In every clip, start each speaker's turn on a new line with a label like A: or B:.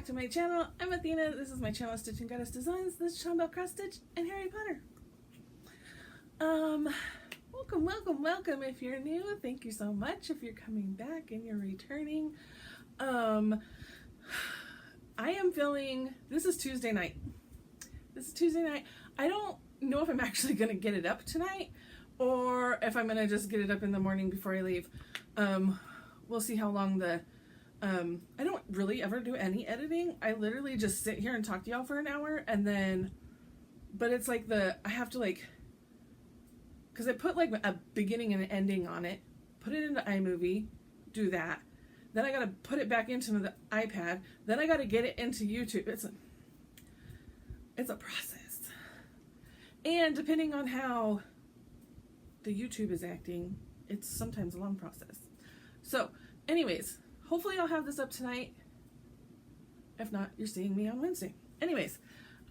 A: back to my channel. I'm Athena. This is my channel, Stitching Goddess Designs. This is channel about cross stitch and Harry Potter. Welcome if you're new. Thank you so much if you're coming back and you're returning. I am feeling, this is Tuesday night. I don't know if I'm actually going to get it up tonight or if I'm going to just get it up in the morning before I leave. We'll see how long I don't really ever do any editing. I literally just sit here and talk to y'all for an hour and then, but it's like I have to because I put like a beginning and an ending on it, put it into iMovie, do that. Then I got to put it back into the iPad. Then I got to get it into YouTube. It's a process. And depending on how the YouTube is acting, it's sometimes a long process. So anyways, hopefully I'll have this up tonight. If not, you're seeing me on Wednesday. Anyways,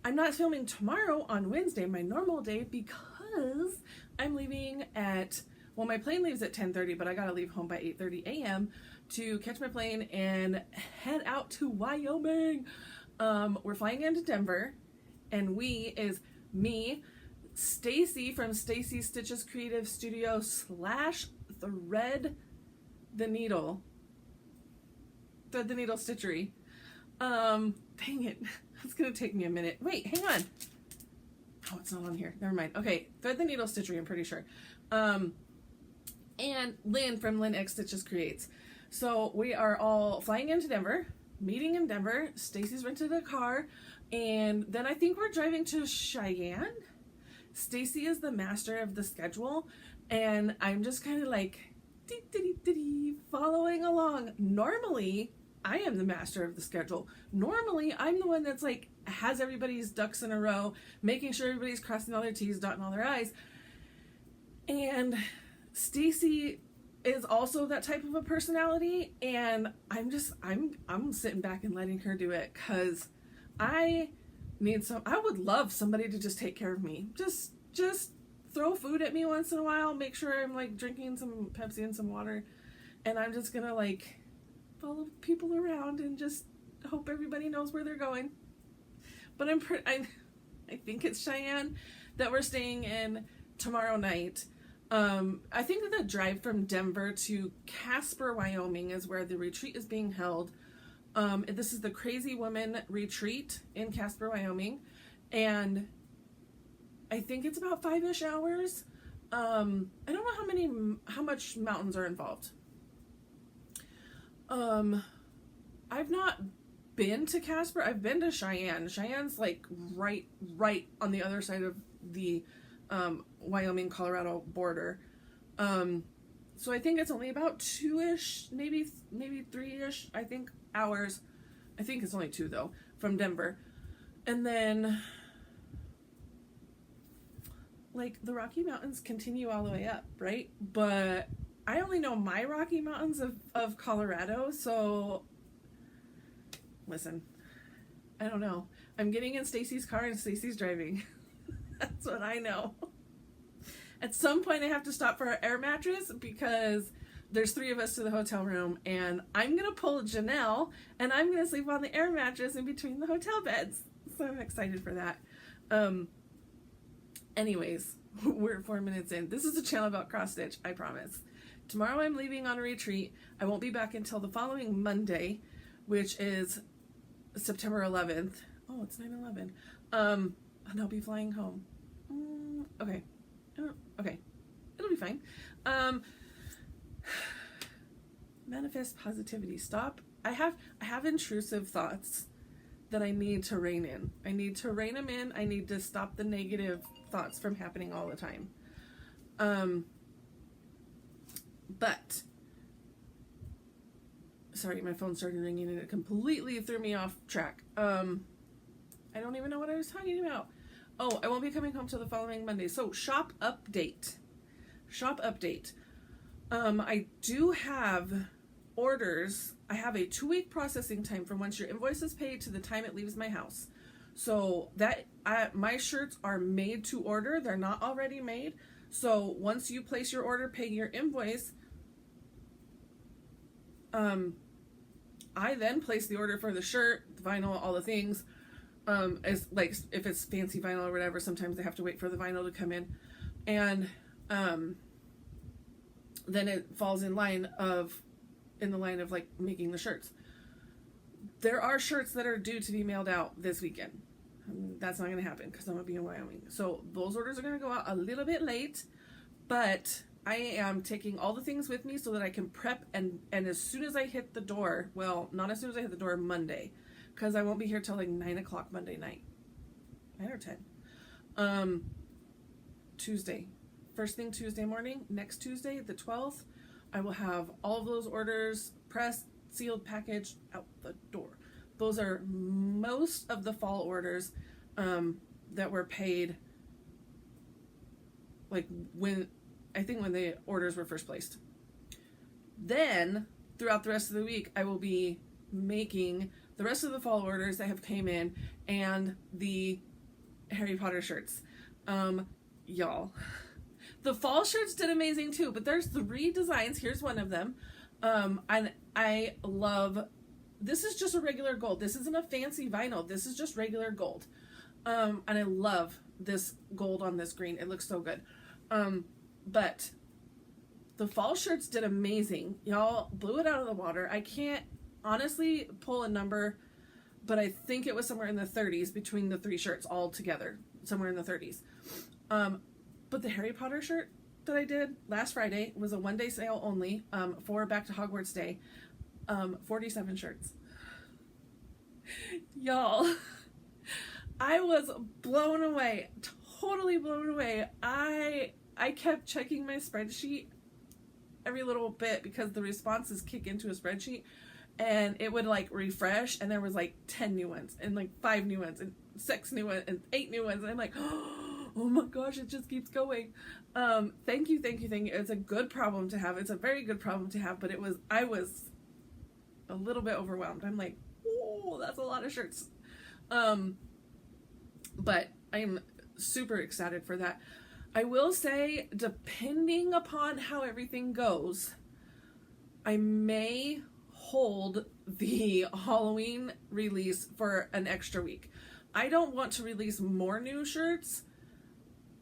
A: I'm not filming tomorrow on Wednesday, my normal day, because I'm leaving well, my plane leaves at 10:30, but I gotta leave home by 8:30 a.m. to catch my plane and head out to Wyoming. We're flying into Denver, and we is me, Stacie from Stacie Stitches Creative Studio / Thread the Needle Stitchery. Dang it. It's gonna take me a minute. Wait, hang on. Oh, it's not on here. Never mind. Okay, Thread the Needle Stitchery, I'm pretty sure. And Lynn from Lynn X Stitches Creates. So we are all flying into Denver, meeting in Denver. Stacie's rented a car, and then I think we're driving to Cheyenne. Stacie is the master of the schedule, and I'm just kind of like following along. Normally, I am the master of the schedule. Normally, I'm the one that's like has everybody's ducks in a row, making sure everybody's crossing all their T's, dotting all their I's. And Stacie is also that type of a personality, and I'm sitting back and letting her do it because I would love somebody to just take care of me. Just throw food at me once in a while, make sure I'm like drinking some Pepsi and some water, and I'm just gonna like follow people around and just hope everybody knows where they're going. But I think it's Cheyenne that we're staying in tomorrow night. I think that the drive from Denver to Casper, Wyoming is where the retreat is being held. This is the Crazy Woman Retreat in Casper, Wyoming, and I think it's about 5-ish hours. I don't know how much mountains are involved. I've not been to Casper. I've been to Cheyenne. Cheyenne's like right on the other side of the Wyoming Colorado border. So I think it's only about 2-ish, maybe 3-ish, I think, hours. I think it's only 2 though from Denver. And then like the Rocky Mountains continue all the way up, right? But I only know my Rocky Mountains of Colorado, so listen, I don't know. I'm getting in Stacie's car and Stacie's driving. That's what I know. At some point I have to stop for our air mattress because there's 3 of us to the hotel room, and I'm going to pull Janelle and I'm going to sleep on the air mattress in between the hotel beds. So I'm excited for that. Anyways, we're 4 minutes in. This is a channel about cross stitch, I promise. Tomorrow I'm leaving on a retreat. I won't be back until the following Monday, which is September 11th. Oh, it's 9/11. And I'll be flying home. Okay. Okay. It'll be fine. Manifest positivity. Stop. I have intrusive thoughts that I need to rein in. I need to rein them in. I need to stop the negative thoughts from happening all the time. But sorry, my phone started ringing and it completely threw me off track. I don't even know what I was talking about. Oh, I won't be coming home till the following Monday. So shop update. I do have orders. I have a 2-week processing time from once your invoice is paid to the time it leaves my house. So that my shirts are made to order. They're not already made. So once you place your order, pay your invoice, I then place the order for the shirt, the vinyl, all the things. As like if it's fancy vinyl or whatever, sometimes they have to wait for the vinyl to come in, and then it falls in the line of like making the shirts. There are shirts that are due to be mailed out this weekend. That's not going to happen because I'm going to be in Wyoming. So those orders are going to go out a little bit late, but I am taking all the things with me so that I can prep, and as soon as I hit the door, well, not as soon as I hit the door Monday, because I won't be here till like 9 o'clock Monday night. 9 or 10. Tuesday. First thing Tuesday morning, next Tuesday, the 12th, I will have all of those orders pressed, sealed, packaged, out the door. Those are most of the fall orders that were paid, like when the orders were first placed. Then, throughout the rest of the week, I will be making the rest of the fall orders that have came in and the Harry Potter shirts. Y'all. The fall shirts did amazing too, but there's 3 designs. Here's one of them. And I love, this is just a regular gold. This isn't a fancy vinyl. This is just regular gold. And I love this gold on this green. It looks so good. But the fall shirts did amazing. Y'all blew it out of the water. I can't honestly pull a number, but I think it was somewhere in the 30s between the 3 shirts all together. Somewhere in the 30s. But the Harry Potter shirt that I did last Friday was a 1-day sale only for Back to Hogwarts Day. 47 shirts. Y'all, I was blown away. Totally blown away. I kept checking my spreadsheet every little bit because the responses kick into a spreadsheet, and it would like refresh, and there was like 10 new ones and like 5 new ones and 6 new ones and 8 new ones, and I'm like, oh my gosh, it just keeps going. Thank you. It's a good problem to have. It's a very good problem to have, but I was a little bit overwhelmed. I'm like, oh, that's a lot of shirts. But I'm super excited for that. I will say, depending upon how everything goes, I may hold the Halloween release for an extra week. I don't want to release more new shirts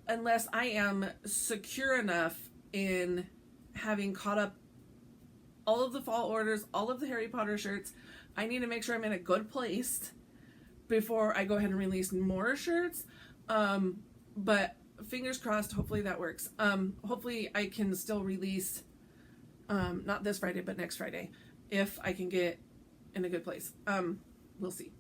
A: unless I am secure enough in having caught up all of the fall orders, all of the Harry Potter shirts. I need to make sure I'm in a good place before I go ahead and release more shirts. But fingers crossed, hopefully that works. Hopefully I can still release, not this Friday, but next Friday, if I can get in a good place. We'll see.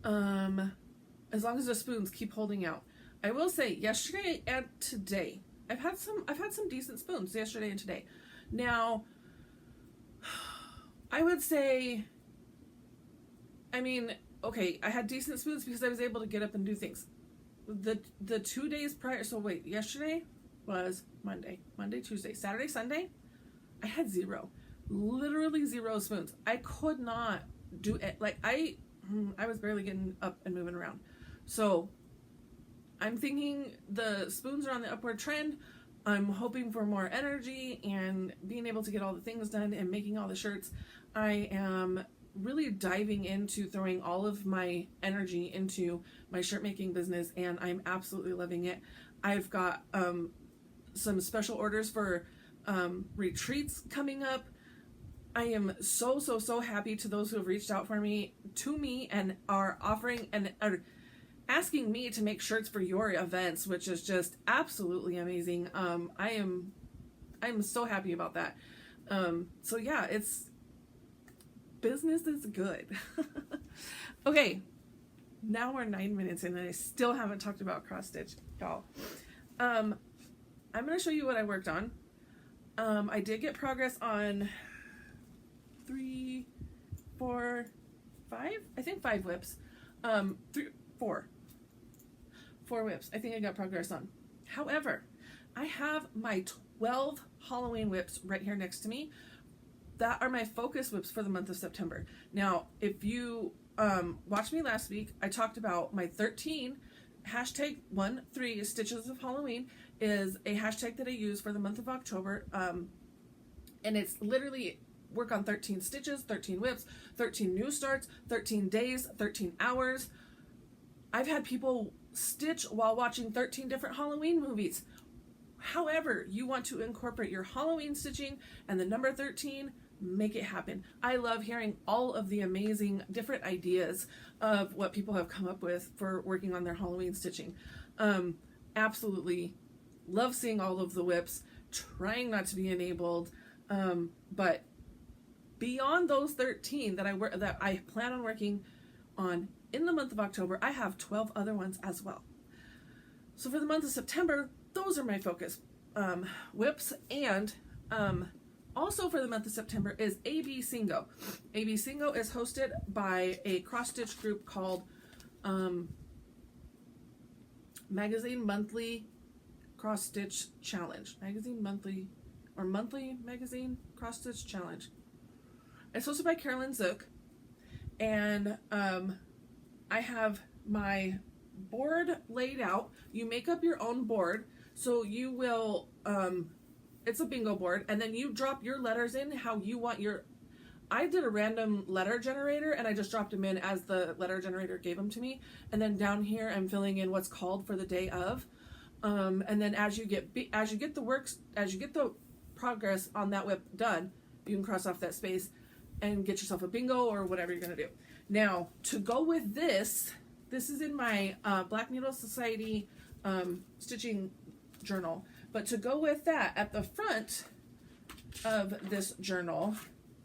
A: As long as the spoons keep holding out. I will say, yesterday and today, I've had some decent spoons yesterday and today. Now, I would say, I mean, okay, I had decent spoons because I was able to get up and do things. The 2 days prior, so wait, yesterday was Monday, Tuesday, Saturday, Sunday, I had 0. Literally 0 spoons. I could not do it. Like, I was barely getting up and moving around. So, I'm thinking the spoons are on the upward trend. I'm hoping for more energy and being able to get all the things done and making all the shirts. I am really diving into throwing all of my energy into my shirt making business, and I'm absolutely loving it. I've got some special orders for retreats coming up. I am so happy to those who have reached out to me and are offering and are asking me to make shirts for your events, which is just absolutely amazing. I'm so happy about that. So yeah, business is good. Okay, now we're 9 minutes in and I still haven't talked about cross stitch, y'all. I'm going to show you what I worked on. I did get progress on 3, 4, 5, I think 5 whips. 4 whips I think I got progress on. However, I have my 12 Halloween whips right here next to me. That are my focus whips for the month of September. Now, if you watched me last week, I talked about my 13 #13 Stitches of Halloween is a hashtag that I use for the month of October. And it's literally work on 13 stitches, 13 whips, 13 new starts, 13 days, 13 hours. I've had people stitch while watching 13 different Halloween movies. However you want to incorporate your Halloween stitching and the number 13, make it happen. I love hearing all of the amazing different ideas of what people have come up with for working on their Halloween stitching. Absolutely love seeing all of the whips, trying not to be enabled, but beyond those 13 that I plan on working on in the month of October, I have 12 other ones as well. So for the month of September, those are my focus whips. And also for the month of September is AB Singo. AB Singo is hosted by a cross stitch group called Magazine Monthly Cross Stitch Challenge. Magazine Monthly or Monthly Magazine Cross Stitch Challenge. It's hosted by Carolyn Zook, and I have my board laid out. You make up your own board, so you will it's a bingo board, and then you drop your letters in how you want your. I did a random letter generator, and I just dropped them in as the letter generator gave them to me, and then down here I'm filling in what's called for the day of, and then as you get the progress on that whip done, you can cross off that space and get yourself a bingo or whatever you're gonna do. Now, to go with this is in my Black Needle Society stitching journal. But to go with that, at the front of this journal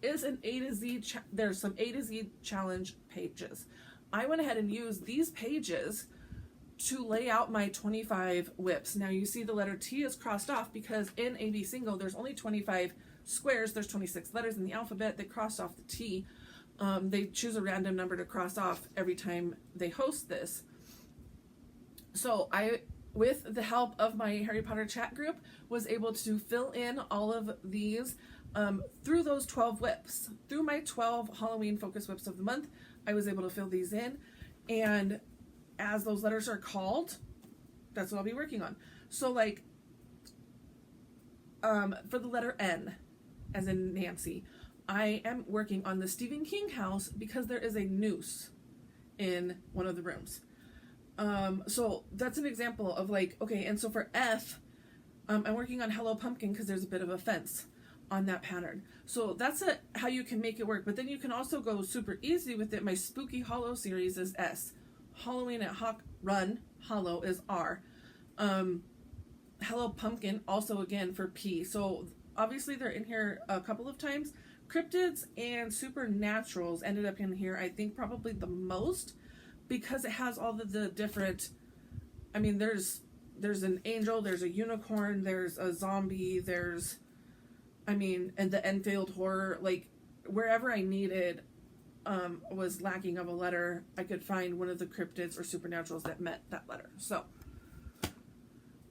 A: is an A to Z. There's some A to Z challenge pages. I went ahead and used these pages to lay out my 25 whips. Now you see the letter T is crossed off because in AB Single there's only 25 squares. There's 26 letters in the alphabet. They crossed off the T. They choose a random number to cross off every time they host this. So I, with the help of my Harry Potter chat group, was able to fill in all of these through those 12 whips. Through my 12 Halloween focus whips of the month, I was able to fill these in. And as those letters are called, that's what I'll be working on. So like, for the letter N, as in Nancy, I am working on the Stephen King house because there is a noose in one of the rooms. So that's an example of like, okay, and so for F, I'm working on Hello Pumpkin because there's a bit of a fence on that pattern. So that's how you can make it work. But then you can also go super easy with it. My Spooky Hollow series is S. Halloween at Hawk Run Hollow is R. Hello Pumpkin also again for P. So obviously they're in here a couple of times. Cryptids and Supernaturals ended up in here, I think probably the most, because it has all of the different, I mean, there's an angel, there's a unicorn, there's a zombie, there's, I mean, and the Enfield horror, like wherever I needed was lacking of a letter, I could find one of the cryptids or supernaturals that met that letter. So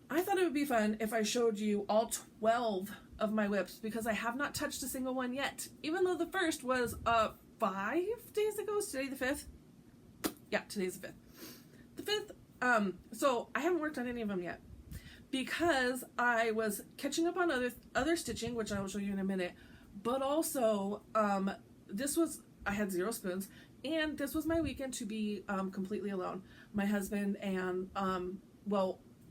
A: I thought it would be fun if I showed you all 12 of my whips, because I have not touched a single one yet, even though the first was 5 days ago. Is today the 5th? Yeah, today's the 5th. The 5th, so I haven't worked on any of them yet because I was catching up on other stitching, which I will show you in a minute, but also I had 0 spoons, and this was my weekend to be completely alone. My husband and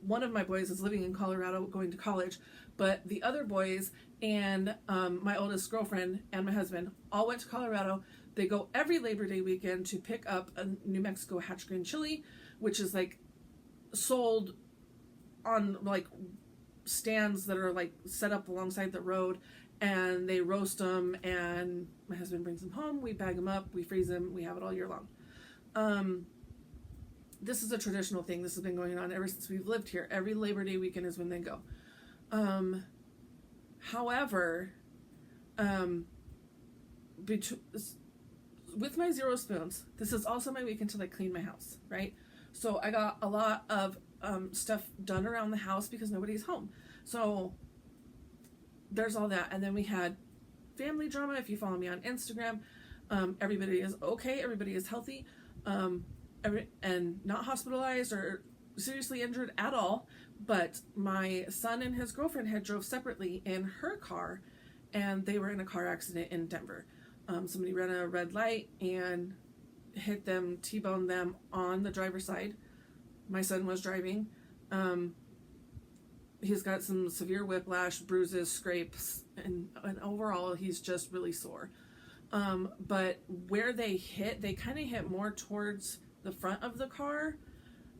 A: one of my boys is living in Colorado going to college, but the other boys and my oldest girlfriend and my husband all went to Colorado. They go every Labor Day weekend to pick up a New Mexico hatch green chili, which is like sold on like stands that are like set up alongside the road, and they roast them, and my husband brings them home. We bag them up, we freeze them, we have it all year long. This is a traditional thing. This has been going on ever since we've lived here. Every Labor Day weekend is when they go. However, with my 0 spoons, this is also my weekend to like clean my house, right? So I got a lot of stuff done around the house because nobody's home. So there's all that. And then we had family drama. If you follow me on Instagram, everybody is okay. Everybody is healthy. And not hospitalized or seriously injured at all, but my son and his girlfriend had drove separately in her car, and they were in a car accident in Denver. Somebody ran a red light and hit them, T-boned them on the driver's side. My son was driving. He's got some severe whiplash, bruises, scrapes, and overall he's just really sore. But where they hit, they kind of hit more towards the front of the car,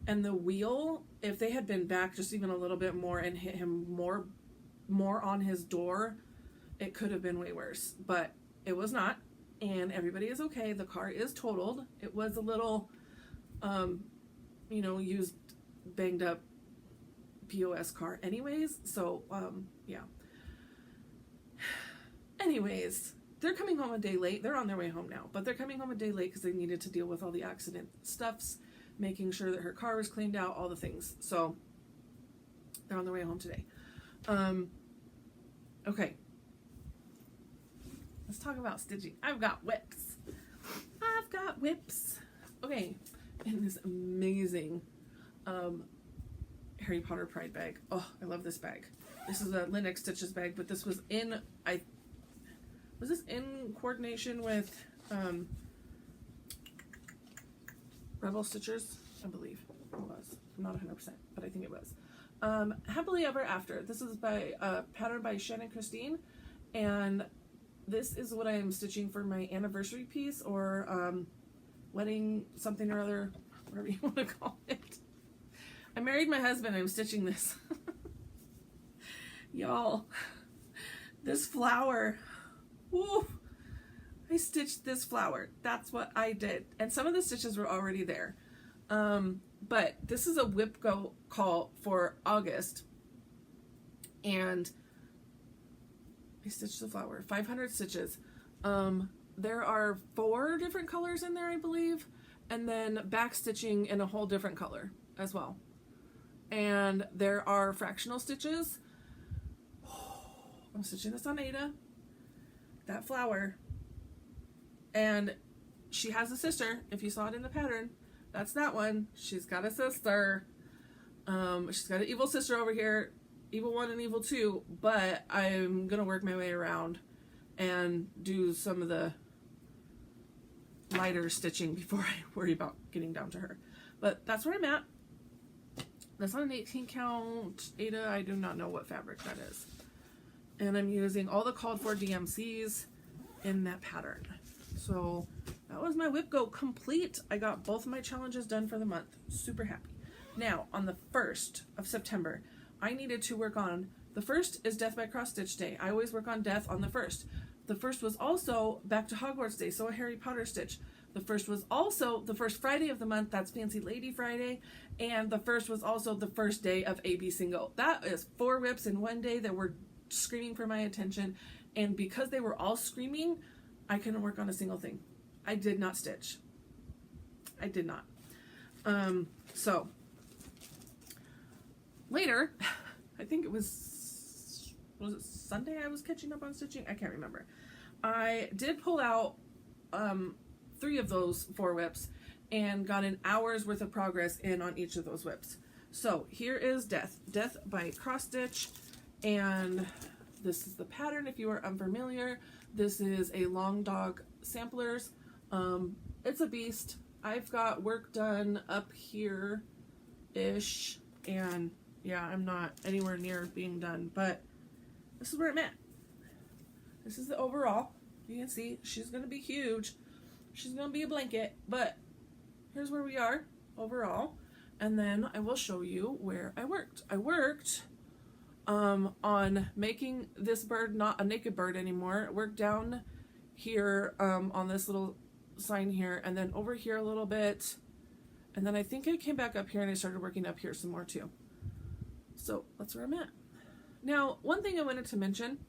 A: and the wheel, if they had been back just even a little bit more and hit him more on his door, it could have been way worse. But it was not, and everybody is okay. The car is totaled. It was a little, used, banged up POS car anyways, so yeah. Anyways, they're coming home a day late. They're on their way home now, but they're coming home a day late because they needed to deal with all the accident stuffs, making sure that her car was cleaned out, all the things. So they're on their way home today. Okay, let's talk about stitching. I've got whips. Okay, in this amazing Harry Potter Pride bag. Oh, I love this bag. This is a Linux Stitches bag, but this was in coordination with Rebel Stitchers? I believe it was. I'm not 100%, but I think it was. Happily Ever After. This is by pattern by Shannon Christine, and this is what I am stitching for my anniversary piece, or wedding something or other, whatever you want to call it. I married my husband. I'm stitching this. Y'all, this flower. Woo! I stitched this flower. That's what I did. And some of the stitches were already there. But this is a whip go call for August. And I stitched the flower. 500 stitches. There are 4 different colors in there, I believe. And then back stitching in a whole different color as well. And there are fractional stitches. I'm stitching this on Ada. That flower. And she has a sister. If you saw it in the pattern, that's that one. She's got a sister. She's got an evil sister over here. Evil 1 and evil 2. But I'm going to work my way around and do some of the lighter stitching before I worry about getting down to her. But that's where I'm at. That's on an 18 count Ada. I do not know what fabric that is. And I'm using all the called for DMCs in that pattern. So that was my whip go complete. I got both of my challenges done for the month. Super happy. Now, on the 1st of September, I needed to work on, the 1st is Death by Cross Stitch Day. I always work on Death on the 1st. The 1st was also Back to Hogwarts Day, so a Harry Potter stitch. The 1st was also the first Friday of the month. That's Fancy Lady Friday. And the 1st was also the first day of AB Single. That is 4 whips in one day that were screaming for my attention. And because they were all screaming, I couldn't work on a single thing. I did not stitch. I did not. So later, I think it was it Sunday I was catching up on stitching? I can't remember. I did pull out 3 of those 4 whips and got an hour's worth of progress in on each of those whips. So here is Death. Death by Cross Stitch, and this is the pattern if you are unfamiliar. This is a Long Dog Samplers. It's a beast. I've got work done up here-ish, and yeah, I'm not anywhere near being done, but this is where I'm at. This is the overall. You can see she's going to be huge. She's going to be a blanket, but here's where we are overall. And then I will show you where I worked. I worked on making this bird not a naked bird anymore. I worked down here on this little sign here, and then over here a little bit. And then I think I came back up here and I started working up here some more too. So that's where I'm at. Now, one thing I wanted to mention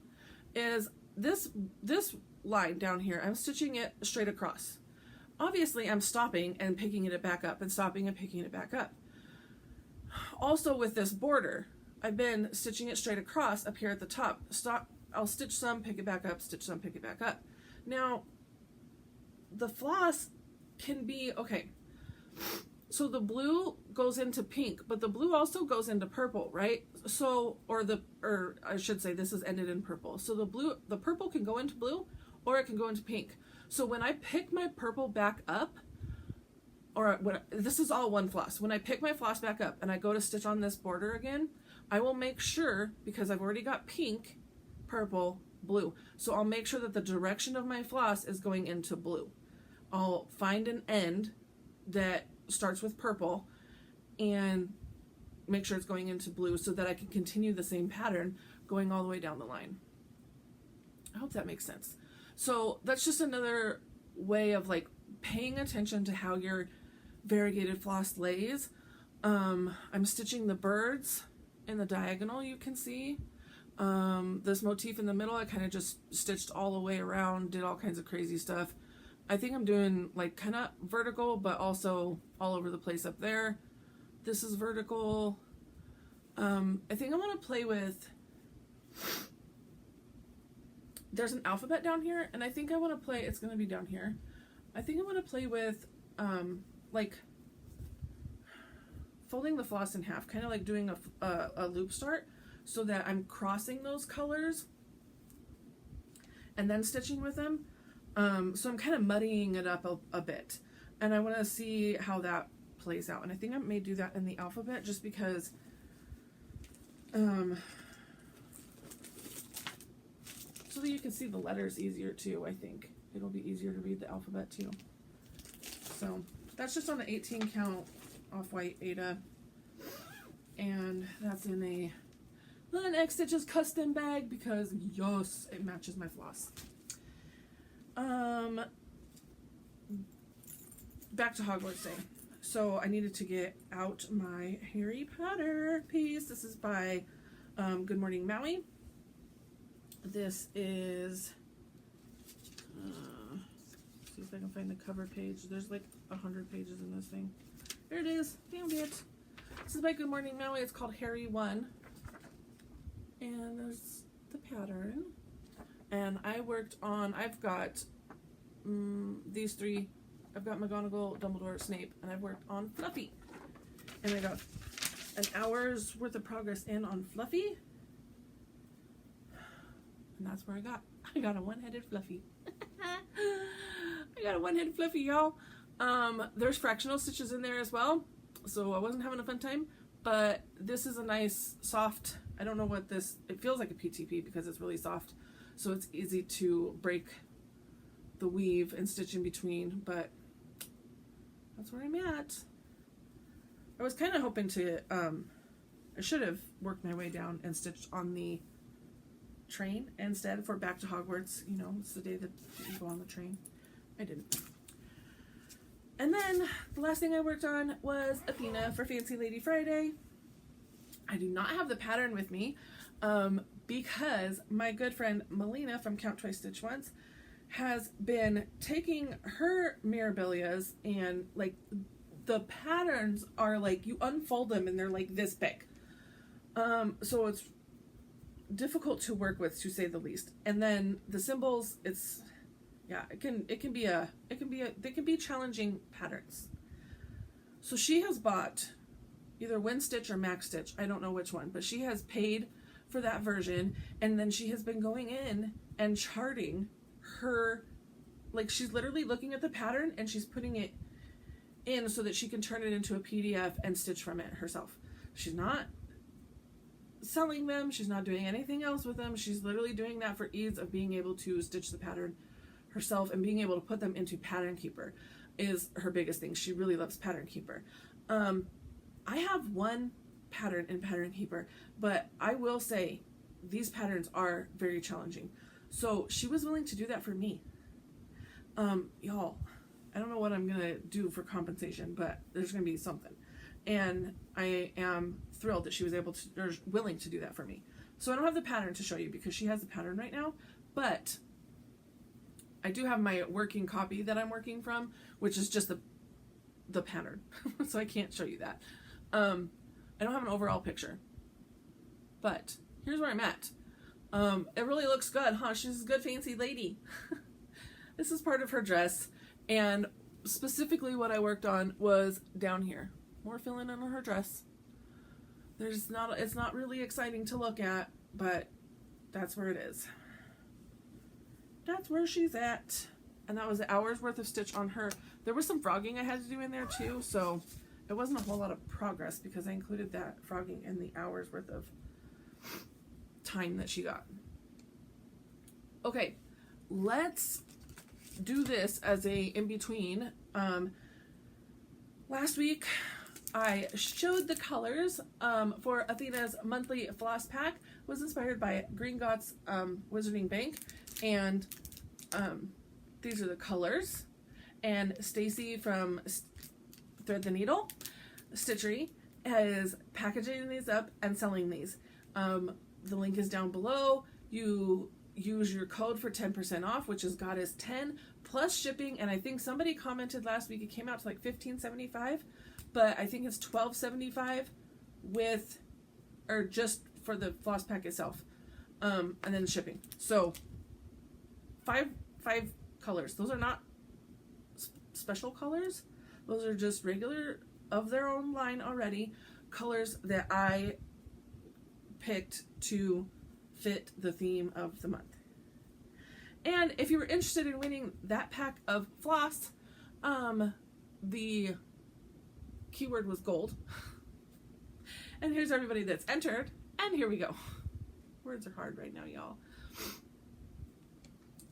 A: is this line down here, I'm stitching it straight across. Obviously, I'm stopping and picking it back up and stopping and picking it back up. Also with this border, I've been stitching it straight across up here at the top. Stop, I'll stitch some, pick it back up, stitch some, pick it back up. Now, the floss can be, okay, so the blue goes into pink, but the blue also goes into purple, right? So, or I should say this is ended in purple. So the purple can go into blue or it can go into pink. So when I pick my purple back up, this is all one floss. When I pick my floss back up and I go to stitch on this border again, I will make sure, because I've already got pink, purple, blue. So I'll make sure that the direction of my floss is going into blue. I'll find an end that starts with purple and make sure it's going into blue so that I can continue the same pattern going all the way down the line. I hope that makes sense. So that's just another way of like paying attention to how your variegated floss lays. I'm stitching the birds in the diagonal, you can see. This motif in the middle, I kind of just stitched all the way around, did all kinds of crazy stuff. I think I'm doing like kind of vertical, but also all over the place up there. This is vertical. I think I want to play with, there's an alphabet down here, and I think I want to play, it's going to be down here. I think I want to play with like folding the floss in half, kind of like doing a loop start, so that I'm crossing those colors and then stitching with them. So I'm kind of muddying it up a bit, and I want to see how that plays out. And I think I may do that in the alphabet just because so that you can see the letters easier too. I think it'll be easier to read the alphabet too. So that's just on an 18 count off-white Aida, and that's in a Linen X Stitches custom bag because yes, it matches my floss. Back to Hogwarts Day. So I needed to get out my Harry Potter piece. This is by Good Morning Maui. This is, see if I can find the cover page. There's like 100 pages in this thing. There it is. Found it. This is by Good Morning Maui. It's called Harry 1. And there's the pattern. And I worked on, I've got these three. I've got McGonagall, Dumbledore, Snape, and I've worked on Fluffy. And I got an hour's worth of progress in on Fluffy. And that's where I got a one-headed Fluffy. I got a one-headed Fluffy, y'all. There's fractional stitches in there as well, so I wasn't having a fun time, but this is a nice soft, I don't know what this, it feels like a PTP because it's really soft, so it's easy to break the weave and stitch in between, but that's where I'm at. I was kind of hoping to, I should have worked my way down and stitched on the train instead for Back to Hogwarts. You know, it's the day that you go on the train. I didn't. And then the last thing I worked on was Athena for Fancy Lady Friday. I do not have the pattern with me because my good friend Melina from Count Twice Stitch Once has been taking her Mirabilias, and like the patterns are like, you unfold them and they're like this big. So it's difficult to work with, to say the least. And then the symbols, it's, yeah, they can be challenging patterns. So she has bought either Win Stitch or Max Stitch, I don't know which one, but she has paid for that version, and then she has been going in and charting her, like she's literally looking at the pattern and she's putting it in so that she can turn it into a PDF and stitch from it herself. She's not selling them, she's not doing anything else with them, she's literally doing that for ease of being able to stitch the pattern herself, and being able to put them into Pattern Keeper is her biggest thing. She really loves Pattern Keeper. I have one pattern in Pattern Keeper, but I will say these patterns are very challenging. So she was willing to do that for me. Y'all, I don't know what I'm gonna do for compensation, but there's gonna be something. And I am thrilled that she was able to, or willing to do that for me. So I don't have the pattern to show you because she has the pattern right now, but I do have my working copy that I'm working from, which is just the pattern. So I can't show you that. I don't have an overall picture, but here's where I'm at. It really looks good, huh? She's a good fancy lady. This is part of her dress, and specifically what I worked on was down here. More filling in her dress. It's not really exciting to look at, but that's where it is. That's where she's at. And that was an hour's worth of stitch on her. There was some frogging I had to do in there too, so it wasn't a whole lot of progress because I included that frogging in the hour's worth of time that she got. Okay, let's do this as a in-between. Last week I showed the colors for Athena's monthly floss pack. It was inspired by Green Gots Wizarding Bank, and these are the colors. And Stacie from Thread the Needle Stitchery is packaging these up and selling these. The link is down below. You use your code for 10% off, which is Goddess10 plus shipping. And I think somebody commented last week it came out to like $15.75, but I think it's $12.75 with, or just for the floss pack itself, and then shipping. So five colors. Those are not special colors. Those are just regular of their own line already colors that I picked to fit the theme of the month. And if you were interested in winning that pack of floss, the keyword was gold. And here's everybody that's entered, and here we go. Words are hard right now, y'all.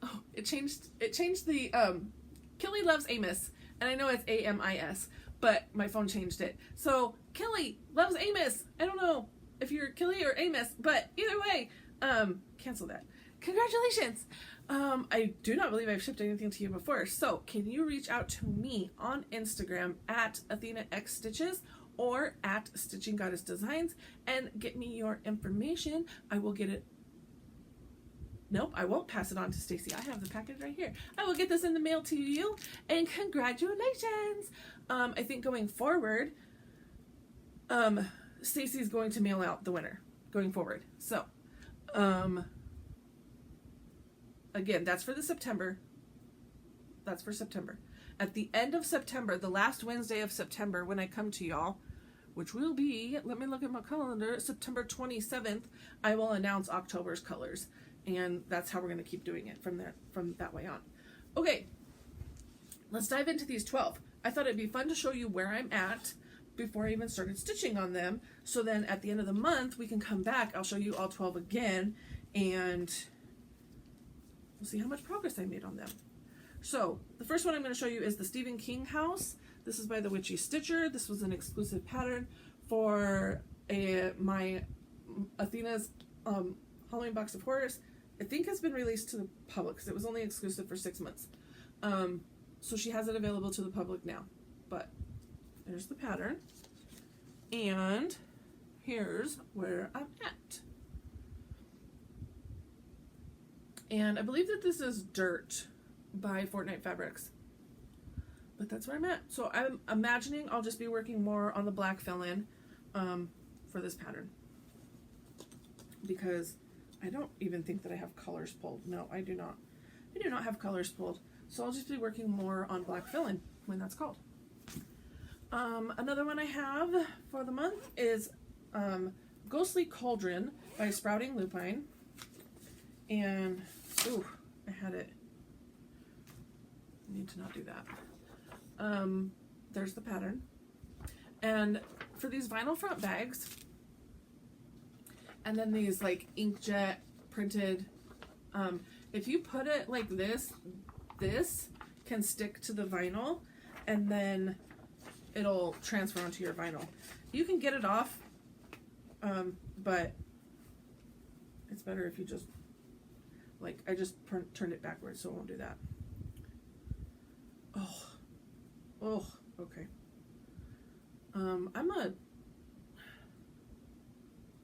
A: Oh, it changed the Killy loves Amos, and I know it's A-M-I-S, but my phone changed it. So Killy loves Amos. I don't know if you're Killy or Amos, but either way, cancel that. Congratulations. I do not believe I've shipped anything to you before. So can you reach out to me on Instagram at AthenaXStitches or at Stitching Goddess Designs and get me your information. I will get it. Nope, I won't pass it on to Stacie. I have the package right here. I will get this in the mail to you, and congratulations. I think going forward, Stacie's going to mail out the winner going forward. So, again, that's for the September. That's for September. At the end of September, the last Wednesday of September, when I come to y'all, which will be, let me look at my calendar, September 27th, I will announce October's colors. And that's how we're going to keep doing it from that way on. Okay, let's dive into these 12. I thought it'd be fun to show you where I'm at before I even started stitching on them. So then at the end of the month, we can come back. I'll show you all 12 again, and we'll see how much progress I made on them. So the first one I'm going to show you is the Stephen King house. This is by the Witchy Stitcher. This was an exclusive pattern for my Athena's Halloween Box of Horrors. I think it's been released to the public because it was only exclusive for 6 months. So she has it available to the public now. But there's the pattern. And here's where I'm at. And I believe that this is Dirt by Fortnite Fabrics. But that's where I'm at. So I'm imagining I'll just be working more on the black fill-in for this pattern. Because I don't even think that I have colors pulled. No, I do not. I do not have colors pulled. So I'll just be working more on black fill-in when that's called. Another one I have for the month is Ghostly Cauldron by Sprouting Lupine. And, ooh, I had it. I need to not do that. There's the pattern. And for these vinyl front bags, and then these like inkjet printed, if you put it like this can stick to the vinyl, and then it'll transfer onto your vinyl. You can get it off, but it's better if you just, like, I just turned it backwards, so it won't do that. Oh, okay.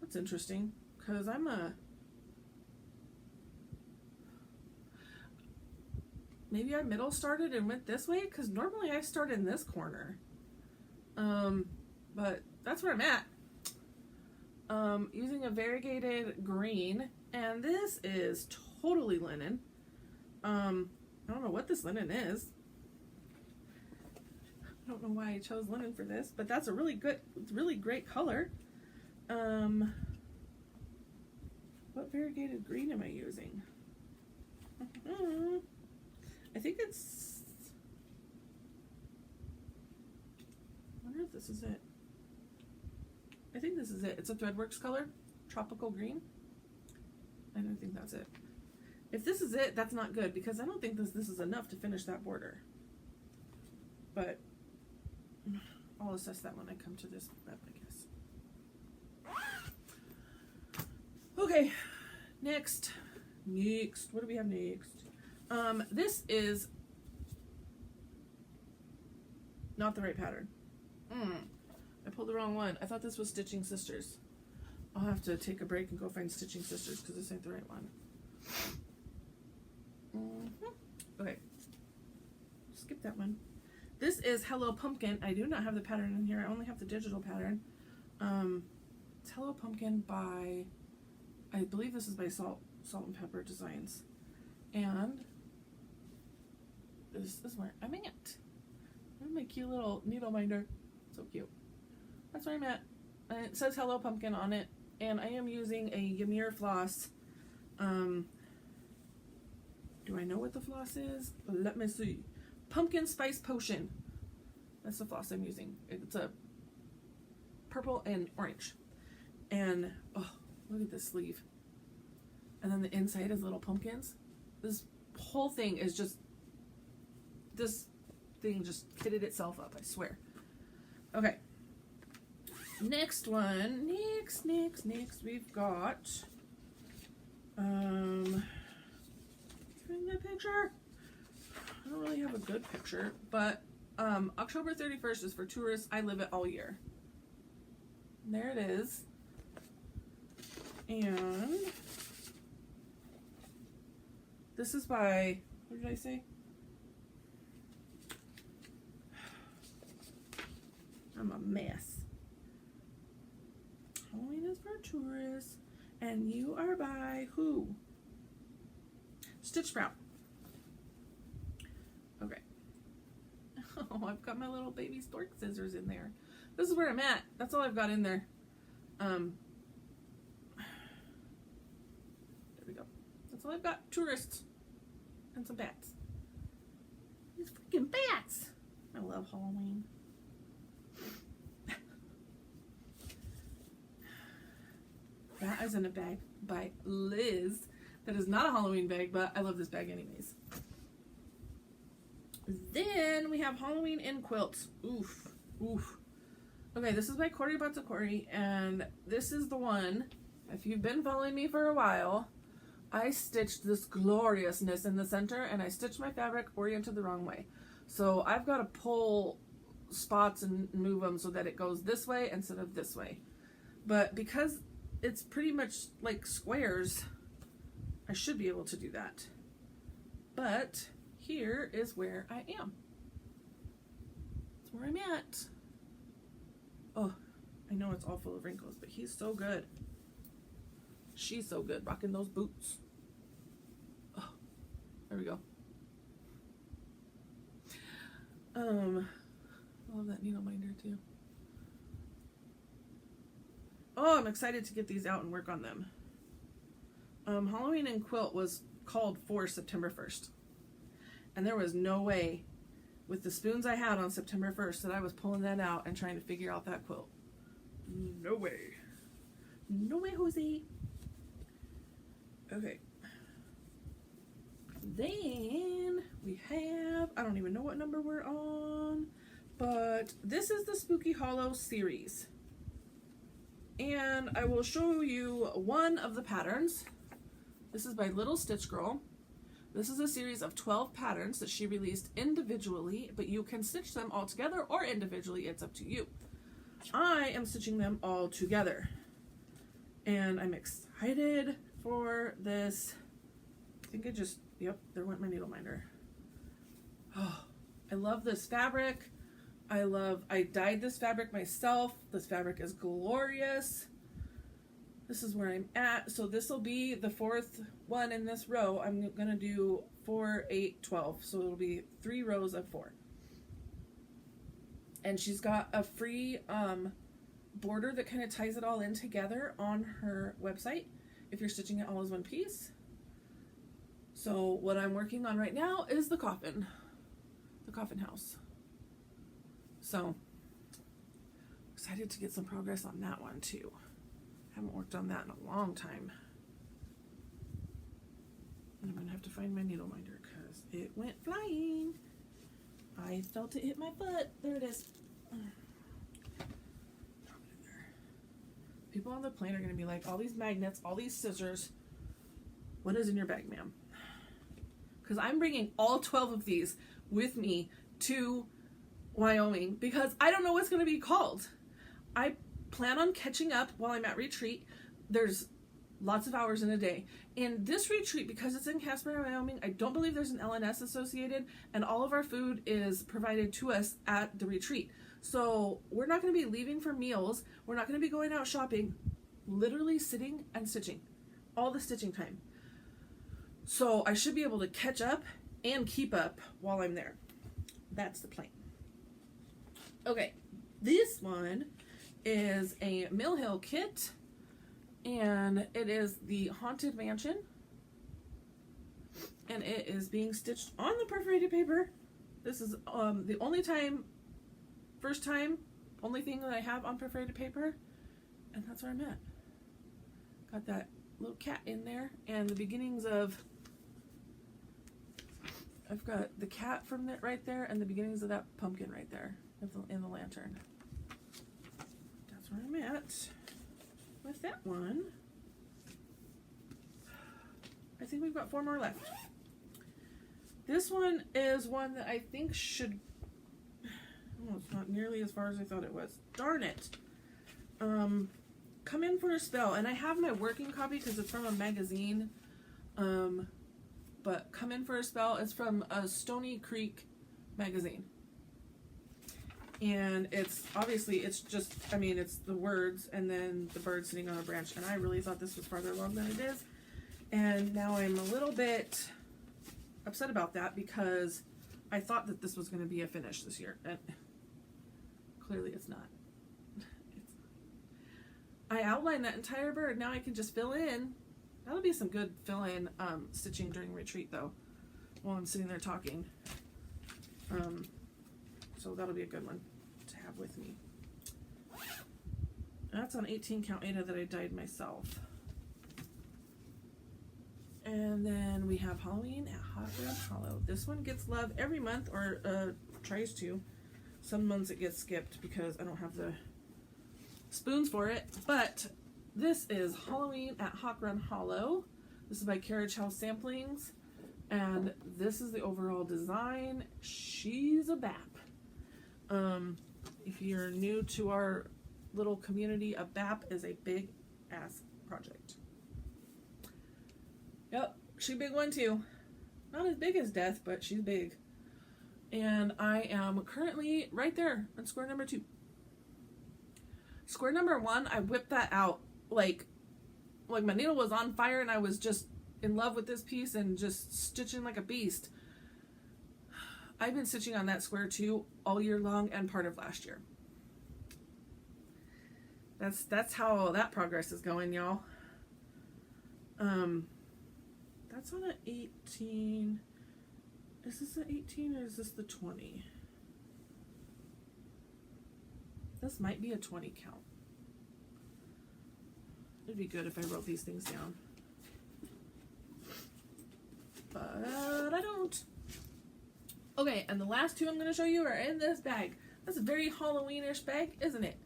A: That's interesting, because maybe I middle started and went this way, because normally I start in this corner. But that's where I'm at. Using a variegated green, and this is totally linen. I don't know what this linen is. I don't know why I chose linen for this, but that's a really good, really great color. What variegated green am I using? I think it's, I wonder if this is it. I think this is it. It's a Threadworks color, tropical green. I don't think that's it. If this is it, that's not good because I don't think this is enough to finish that border. But I'll assess that when I come to this web, I guess. Okay, next, what do we have next? This is not the right pattern. I pulled the wrong one. I thought this was Stitching Sisters. I'll have to take a break and go find Stitching Sisters because this ain't the right one. Okay, skip that one. This is Hello Pumpkin. I do not have the pattern in here. I only have the digital pattern. It's Hello Pumpkin by, I believe this is by Salt and Pepper Designs. And this is where I'm at. Look at my cute little needle minder. So cute. That's where I'm at. And it says Hello Pumpkin on it. And I am using a Ymir floss. Do I know what the floss is? Let me see. Pumpkin Spice Potion. That's the floss I'm using. It's a purple and orange. And, oh, look at this sleeve. And then the inside is little pumpkins. This whole thing is just, this thing just kitted itself up, I swear. Okay. Next one. Next, we've got, bring the picture. I don't really have a good picture, but October 31st is for tourists. I live it all year. And there it is. And this is by, what did I say? I'm a mess. Halloween is for tourists. And you are by who? Stitch Sprout. Okay. Oh, I've got my little baby stork scissors in there. This is where I'm at. That's all I've got in there. There we go. That's all I've got. Tourists. And some bats. These freaking bats! I love Halloween. That is in a bag by Liz. That is not a Halloween bag, but I love this bag anyways. Then we have Halloween in quilts. Oof. Okay, this is by Corey Butzacorey, and this is the one, if you've been following me for a while, I stitched this gloriousness in the center, and I stitched my fabric oriented the wrong way. So I've got to pull spots and move them so that it goes this way instead of this way. But because it's pretty much like squares, I should be able to do that. But here is where I am. That's where I'm at. Oh, I know it's all full of wrinkles, but he's so good. She's so good, rocking those boots. Oh, there we go. I love that needle minder too. Oh, I'm excited to get these out and work on them. Halloween in Quilt was called for September 1st. And there was no way, with the spoons I had on September 1st, that I was pulling that out and trying to figure out that quilt. No way. No way, Jose. Okay. Then we have, I don't even know what number we're on, but this is the Spooky Hollow series. And I will show you one of the patterns. This is by Little Stitch Girl. This is a series of 12 patterns that she released individually, but you can stitch them all together or individually, it's up to you. I am stitching them all together. And I'm excited for this. I think I just, yep, there went my needle minder. Oh, I love this fabric. I dyed this fabric myself. This fabric is glorious. This is where I'm at. So this will be the fourth one in this row. I'm going to do 4, 8, 12. So it'll be 3 rows of 4. And she's got a free border that kind of ties it all in together on her website if you're stitching it all as one piece. So what I'm working on right now is the coffin house. So excited to get some progress on that one too. Haven't worked on that in a long time. And I'm gonna have to find my needle minder because it went flying. I felt it hit my foot. There it is. Drop it in there. People on the plane are gonna be like, all these magnets, all these scissors. What is in your bag, ma'am? Because I'm bringing all 12 of these with me to Wyoming because I don't know what's going to be called. I plan on catching up while I'm at retreat. There's lots of hours in a day. In this retreat, because it's in Casper, Wyoming, I don't believe there's an LNS associated, and all of our food is provided to us at the retreat. So we're not going to be leaving for meals. We're not going to be going out shopping. Literally sitting and stitching. All the stitching time. So I should be able to catch up and keep up while I'm there. That's the plan. Okay, this one is a Mill Hill kit, and it is the Haunted Mansion, and it is being stitched on the perforated paper. This is the only thing that I have on perforated paper, and that's where I'm at. Got that little cat in there, and the beginnings of, I've got the cat from that right there, and the beginnings of that pumpkin right there in the lantern. That's where I'm at with that one. I think we've got 4 more left. This one is one that I think should, oh, it's not nearly as far as I thought it was. Darn it. Come in for a spell, and I have my working copy because it's from a magazine. But Come in for a Spell is from a Stony Creek magazine. And it's obviously, it's just, I mean, it's the words and then the bird sitting on a branch. And I really thought this was farther along than it is. And now I'm a little bit upset about that because I thought that this was going to be a finish this year. And clearly it's not. I outlined that entire bird. Now I can just fill in. That'll be some good fill-in stitching during retreat, though, while I'm sitting there talking. So that'll be a good one to have with me. That's on 18 count Ada that I dyed myself. And then we have Halloween at Hot Rod Hollow. This one gets love every month, or tries to. Some months it gets skipped because I don't have the spoons for it, but this is Halloween at Hawk Run Hollow. This is by Carriage House Samplings, and this is the overall design. She's a BAP. If you're new to our little community, a BAP is a big ass project. Yep, she's a big one too. Not as big as Death, but she's big. And I am currently right there on square number 2. Square number 1, I whipped that out like my needle was on fire and I was just in love with this piece and just stitching like a beast. I've been stitching on that square 2 all year long and part of last year. That's how that progress is going, y'all. That's on an 18. Is this an 18 or is this the 20? This might be a 20 count. It'd be good if I wrote these things down. But I don't. Okay, and the last 2 I'm going to show you are in this bag. That's a very Halloweenish bag, isn't it?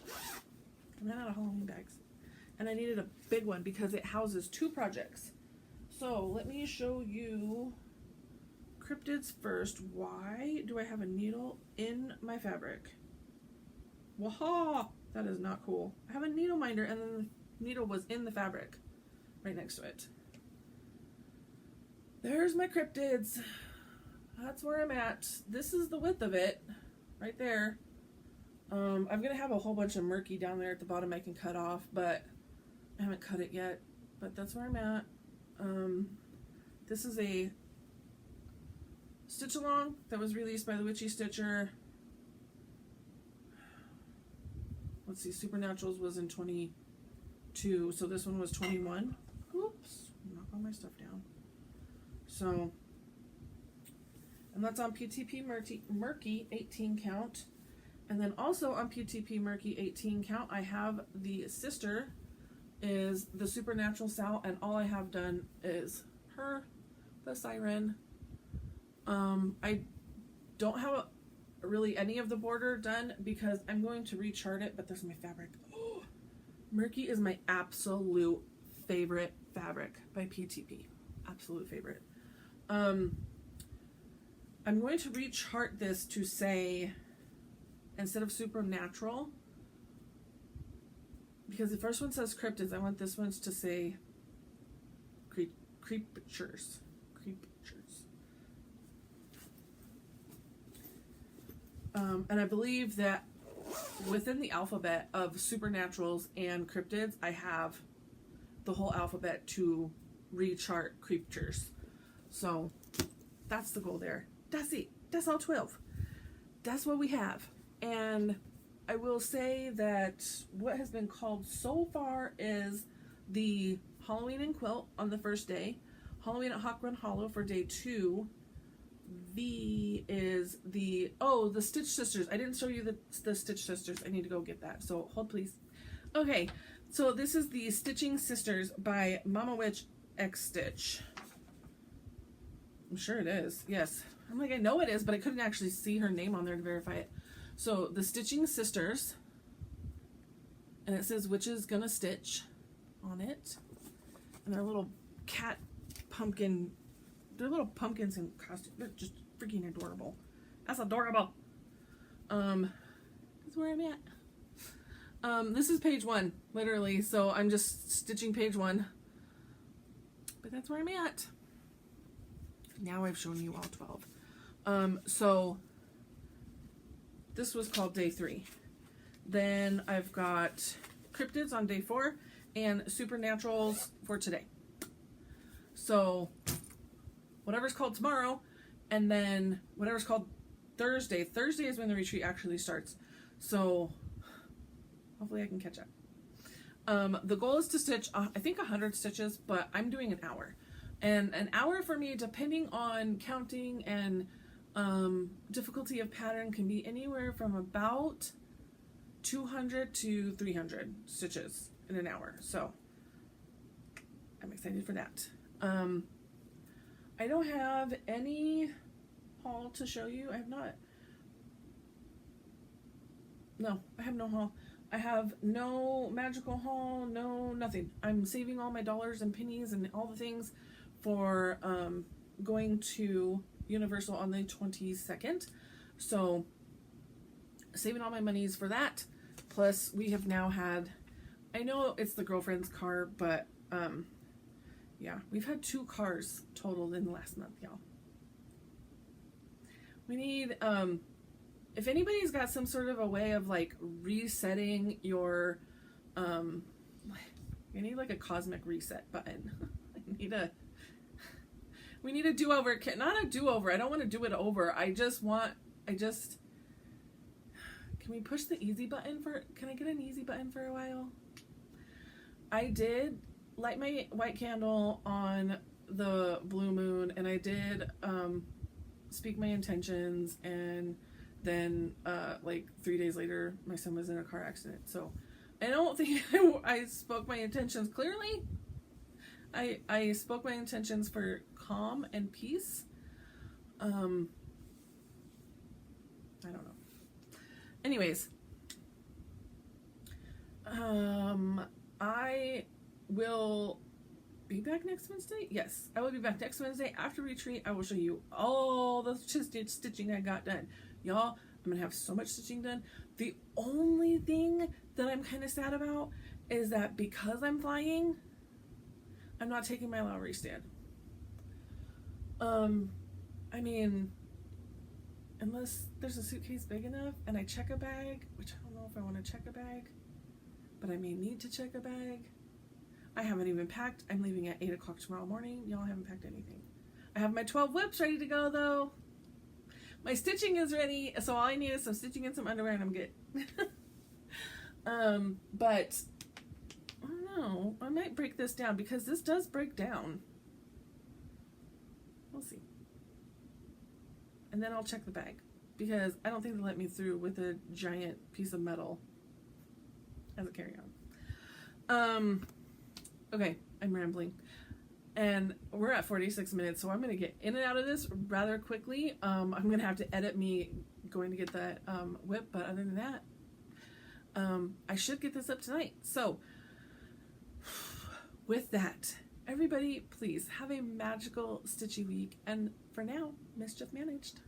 A: I ran out of Halloween bags. And I needed a big one because it houses 2 projects. So let me show you cryptids first. Why do I have a needle in my fabric? Waha! That is not cool. I have a needle minder and then the needle was in the fabric right next to it. There's my cryptids. That's where I'm at. This is the width of it right there. I'm going to have a whole bunch of murky down there at the bottom I can cut off, but I haven't cut it yet. But that's where I'm at. This is a stitch along that was released by the Witchy Stitcher let's see, Supernaturals was in 22, so this one was 21. Oops, knock all my stuff down. So, and that's on PTP Murky 18 count. And then also on PTP Murky 18 count, I have the sister is the Supernatural Sal, and all I have done is her, the Siren. I don't have really any of the border done because I'm going to rechart it, but there's my fabric. Oh, Murky is my absolute favorite fabric by PTP. Absolute favorite. I'm going to rechart this to say, instead of Supernatural, because the first one says cryptids, I want this one to say creatures. And I believe that within the alphabet of Supernaturals and cryptids, I have the whole alphabet to rechart creatures. So that's the goal there. That's it. That's all 12. That's what we have. And I will say that what has been called so far is the Halloween and Quilt on the first day, Halloween at Hawk Run Hollow for day 2. The Stitch Sisters. I didn't show you the Stitch Sisters. I need to go get that. So hold please. Okay, so this is the Stitching Sisters by Mama Witch X Stitch. I'm sure it is. Yes. I'm like, I know it is, but I couldn't actually see her name on there to verify it. So the Stitching Sisters, and it says Witches Gonna Stitch on it, and they're little cat pumpkin. They're little pumpkins in costume. They're just freaking adorable. That's adorable. That's where I'm at. This is page 1, literally. So I'm just stitching page 1. But that's where I'm at. Now I've shown you all 12. So this was called day 3. Then I've got cryptids on day 4 and Supernaturals for today. So whatever's called tomorrow, and then whatever's called Thursday. Thursday is when the retreat actually starts. So hopefully I can catch up. The goal is to stitch, I think 100 stitches, but I'm doing an hour. And an hour for me, depending on counting and difficulty of pattern, can be anywhere from about 200 to 300 stitches in an hour. So I'm excited for that. I don't have any haul to show you. I have not. No, I have no haul. I have no magical haul, no nothing. I'm saving all my dollars and pennies and all the things for going to Universal on the 22nd. So saving all my monies for that. Plus we have now had, I know it's the girlfriend's car, but yeah, we've had 2 cars totaled in the last month, y'all. We need, if anybody's got some sort of a way of like resetting your, we need like a cosmic reset button. We need a do-over. Not a do-over. I don't want to do it over. Can we push the easy button can I get an easy button for a while? I did light my white candle on the blue moon, and I did speak my intentions, and then like 3 days later my son was in a car accident. So I don't think I spoke my intentions clearly. I spoke my intentions for calm and peace. I don't know. Anyways, I will be back next Wednesday. Yes, I will be back next Wednesday after retreat. I will show you all the stitching I got done. Y'all, I'm gonna have so much stitching done. The only thing that I'm kind of sad about is that because I'm flying, I'm not taking my Lowry stand. I mean, unless there's a suitcase big enough and I check a bag, which I don't know if I want to check a bag, but I may need to check a bag. I haven't even packed. I'm leaving at 8 o'clock tomorrow morning. Y'all haven't packed anything. I have my 12 whips ready to go though. My stitching is ready, so all I need is some stitching and some underwear and I'm good. But I don't know. I might break this down because this does break down. We'll see. And then I'll check the bag because I don't think they'll let me through with a giant piece of metal as a carry-on. Okay, I'm rambling. And we're at 46 minutes, so I'm going to get in and out of this rather quickly. I'm going to have to edit me going to get that whip, but other than that, I should get this up tonight. So, with that, everybody, please have a magical Stitchy week. And for now, mischief managed.